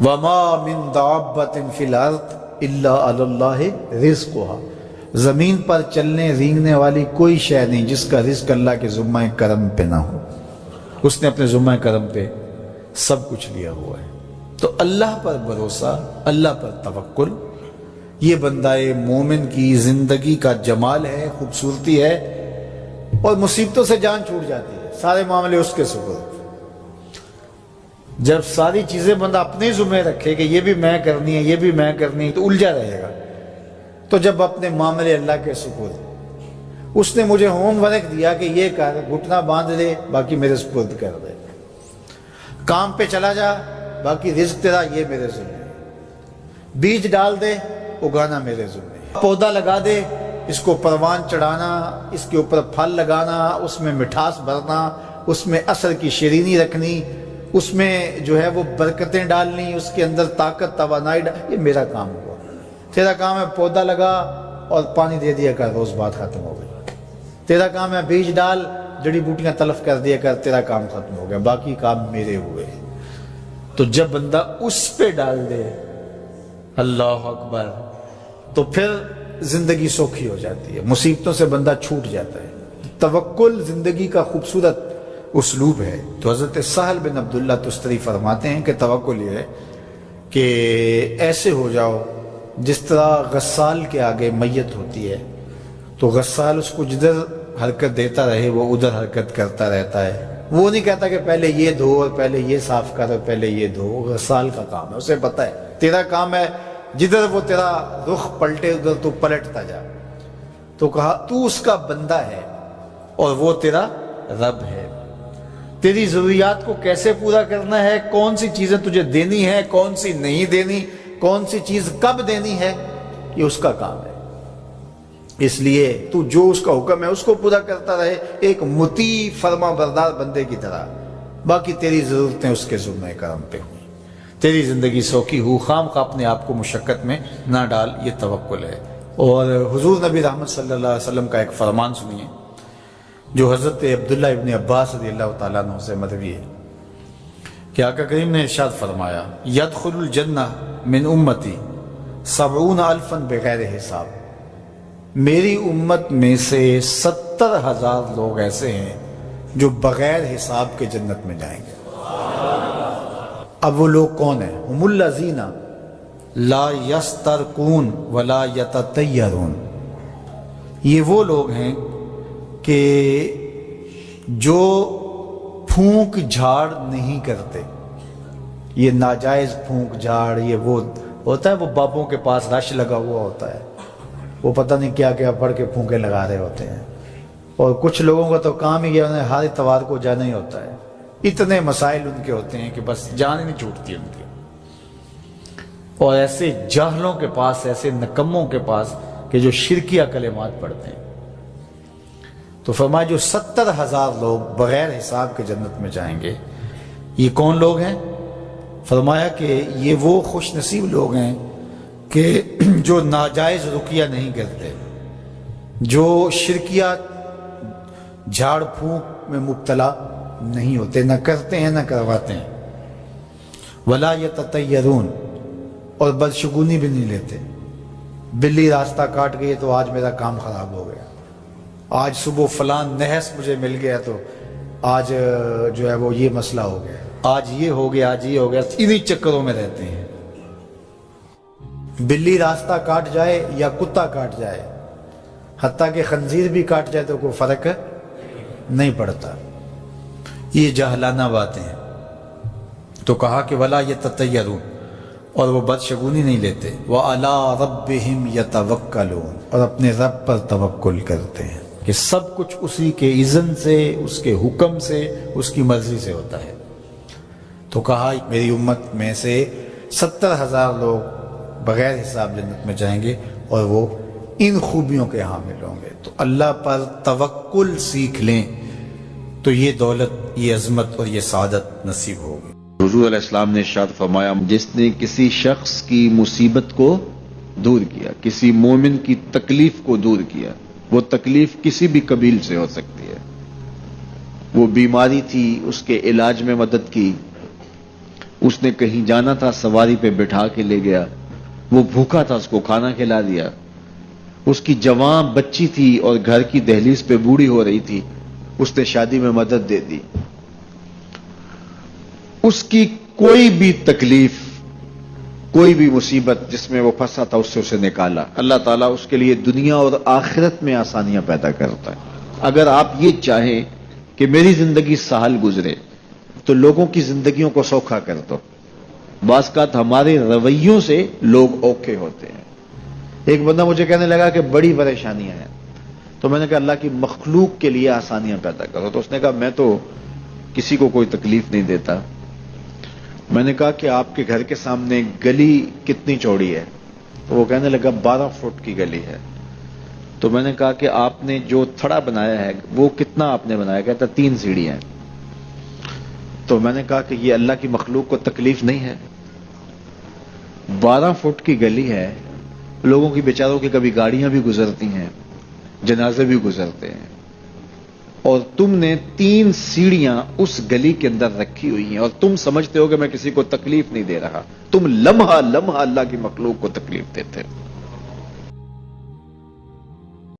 وما من دابۃ فی الارض الا علی اللہ رزقها، زمین پر چلنے رینگنے والی کوئی شے نہیں جس کا رزق اللہ کے ذمہ کرم پہ نہ ہو۔ اس نے اپنے ذمہ کرم پہ سب کچھ لیا ہوا ہے۔ تو اللہ پر بھروسہ، اللہ پر توکل، یہ بندہ مومن کی زندگی کا جمال ہے، خوبصورتی ہے، اور مصیبتوں سے جان چھوٹ جاتی ہے، سارے معاملے اس کے سپرد۔ جب ساری چیزیں بندہ اپنے ذمہ رکھے کہ یہ بھی میں کرنی ہے، یہ بھی میں کرنی ہے، تو الجھا رہے گا۔ تو جب اپنے معاملے اللہ کے سپرد، اس نے مجھے ہوم ورک دیا کہ یہ کر، گھٹنا باندھ دے، باقی میرے سپرد کر دے، کام پہ چلا جا، باقی رزق تیرا، یہ میرے ذمہ ہے، بیج ڈال دے، اگانا میرے ذمہ ہے، پودا لگا دے، اس کو پروان چڑھانا، اس کے اوپر پھل لگانا، اس میں مٹھاس بھرنا، اس میں اثر کی شیرینی رکھنی، اس میں جو ہے وہ برکتیں ڈالنی، اس کے اندر طاقت توانائی یہ میرا کام ہوا۔ تیرا کام ہے پودا لگا اور پانی دے دیا کر، روز بات ختم ہو گئی۔ تیرا کام ہے بیج ڈال، جڑی بوٹیاں تلف کر دیا کر، تیرا کام ختم ہو گیا، باقی کام میرے ہوئے۔ تو جب بندہ اس پہ ڈال دے، اللہ اکبر، تو پھر زندگی سوکھی ہو جاتی ہے، مصیبتوں سے بندہ چھوٹ جاتا ہے۔ توکل زندگی کا خوبصورت اسلوب ہے۔ تو حضرت سہل بن عبداللہ تستری فرماتے ہیں کہ توکل یہ ہے کہ ایسے ہو جاؤ جس طرح غسال کے آگے میت ہوتی ہے تو غسال اس کو جدھر حرکت دیتا رہے وہ ادھر حرکت کرتا رہتا ہے، وہ نہیں کہتا کہ پہلے یہ دھو اور پہلے یہ صاف کر اور پہلے یہ دھو۔ غسال کا کام ہے، اسے پتہ ہے تیرا کام ہے جدھر وہ تیرا رخ پلٹے ادھر تو پلٹتا جا۔ تو کہا تو اس کا بندہ ہے اور وہ تیرا رب ہے، تیری ضروریات کو کیسے پورا کرنا ہے، کون سی چیزیں تجھے دینی ہے، کون سی نہیں دینی، کون سی چیز کب دینی ہے، یہ اس کا کام ہے۔ اس لیے تو جو اس کا حکم ہے اس کو پورا کرتا رہے، ایک مطیع فرما بردار بندے کی طرح، باقی تیری ضرورتیں اس کے ذمہ کرم پہ ہوئی، تیری زندگی سوکھی ہو، خام خواہ اپنے آپ کو مشقت میں نہ ڈال، یہ توکل ہے۔ اور حضور نبی رحمت صلی اللہ علیہ وسلم کا ایک فرمان سنیے جو حضرت عبداللہ ابن عباس رضی اللہ تعالیٰ عنہ سے مروی ہے کہ آقا کریم نے ارشاد فرمایا، یدخل الجنہ من امتی 70,000 بغیر حساب، میری امت میں سے 70,000 لوگ ایسے ہیں جو بغیر حساب کے جنت میں جائیں گے۔ اب وہ لوگ کون ہیں؟ ہم الذین لا یسترقون ولا یتطیرون، یہ وہ لوگ ہیں کہ جو پھونک جھاڑ نہیں کرتے۔ یہ ناجائز پھونک جھاڑ، یہ وہ ہوتا ہے، وہ بابوں کے پاس رش لگا ہوا ہوتا ہے، وہ پتہ نہیں کیا کیا پڑھ کے پھونکے لگا رہے ہوتے ہیں، اور کچھ لوگوں کا تو کام ہی انہیں ہر اتوار کو جانا ہی ہوتا ہے، اتنے مسائل ان کے ہوتے ہیں کہ بس جان ہی نہیں چھوٹتی ان کی۔ اور ایسے جاہلوں کے پاس، ایسے نکموں کے پاس کہ جو شرکیہ کلمات پڑھتے ہیں۔ تو فرمایا جو 70,000 لوگ بغیر حساب کے جنت میں جائیں گے، یہ کون لوگ ہیں؟ فرمایا کہ یہ وہ خوش نصیب لوگ ہیں کہ جو ناجائز رقیہ نہیں کرتے، جو شرکیہ جھاڑ پھونک میں مبتلا نہیں ہوتے، نہ کرتے ہیں نہ کرواتے ہیں، ولا یتطیرون، اور بدشگونی بھی نہیں لیتے۔ بلی راستہ کاٹ گئی تو آج میرا کام خراب ہو گیا، آج صبح فلان نحس مجھے مل گیا تو آج جو ہے وہ یہ مسئلہ ہو گیا، آج یہ ہو گیا، آج یہ ہو گیا، انہی چکروں میں رہتے ہیں۔ بلی راستہ کاٹ جائے یا کتا کاٹ جائے، حتیٰ کہ خنزیر بھی کاٹ جائے تو کوئی فرق نہیں پڑتا، یہ جاہلانہ باتیں ہیں۔ تو کہا کہ ولا یتطیرون، اور وہ بدشگونی نہیں لیتے، وَعَلَىٰ رَبِّهِمْ يَتَوَكَّلُونَ، اور اپنے رب پر توکل کرتے ہیں کہ سب کچھ اسی کے اذن سے، اس کے حکم سے، اس کی مرضی سے ہوتا ہے۔ تو کہا میری امت میں سے 70,000 لوگ بغیر حساب جنت میں جائیں گے اور وہ ان خوبیوں کے حامل ہوں گے۔ تو اللہ پر توکل سیکھ لیں تو یہ دولت، یہ عظمت اور یہ سعادت نصیب ہوگی۔ حضور علیہ السلام نے ارشاد فرمایا، جس نے کسی شخص کی مصیبت کو دور کیا، کسی مومن کی تکلیف کو دور کیا، وہ تکلیف کسی بھی قبیل سے ہو سکتی ہے، وہ بیماری تھی، اس کے علاج میں مدد کی، اس نے کہیں جانا تھا، سواری پہ بٹھا کے لے گیا، وہ بھوکا تھا، اس کو کھانا کھلا دیا۔ اس کی جوان بچی تھی اور گھر کی دہلیز پہ بوڑھی ہو رہی تھی، اس نے شادی میں مدد دے دی۔ اس کی کوئی بھی تکلیف، کوئی بھی مصیبت جس میں وہ پھنسا تھا، اس سے اسے نکالا۔ اللہ تعالیٰ اس کے لیے دنیا اور آخرت میں آسانیاں پیدا کرتا ہے۔ اگر آپ یہ چاہیں کہ میری زندگی سہل گزرے تو لوگوں کی زندگیوں کو سوکھا کر دو۔ بعض اوقات ہمارے رویوں سے لوگ اوکھے ہوتے ہیں۔ ایک بندہ مجھے کہنے لگا کہ بڑی پریشانیاں ہیں، تو میں نے کہا اللہ کی مخلوق کے لیے آسانیاں پیدا کرو۔ تو اس نے کہا میں تو کسی کو کوئی تکلیف نہیں دیتا۔ میں نے کہا کہ آپ کے گھر کے سامنے گلی کتنی چوڑی ہے؟ تو وہ کہنے لگا 12 فٹ کی گلی ہے۔ تو میں نے کہا کہ آپ نے جو تھڑا بنایا ہے وہ کتنا آپ نے بنایا؟ کہتا 3 سیڑھیاں ہیں۔ تو میں نے کہا کہ یہ اللہ کی مخلوق کو تکلیف نہیں ہے؟ 12 فٹ کی گلی ہے، لوگوں کی بیچاروں کی کبھی گاڑیاں بھی گزرتی ہیں، جنازے بھی گزرتے ہیں، اور تم نے 3 سیڑھیاں اس گلی کے اندر رکھی ہوئی ہیں، اور تم سمجھتے ہو کہ میں کسی کو تکلیف نہیں دے رہا، تم لمحہ لمحہ اللہ کی مخلوق کو تکلیف دیتے ہو۔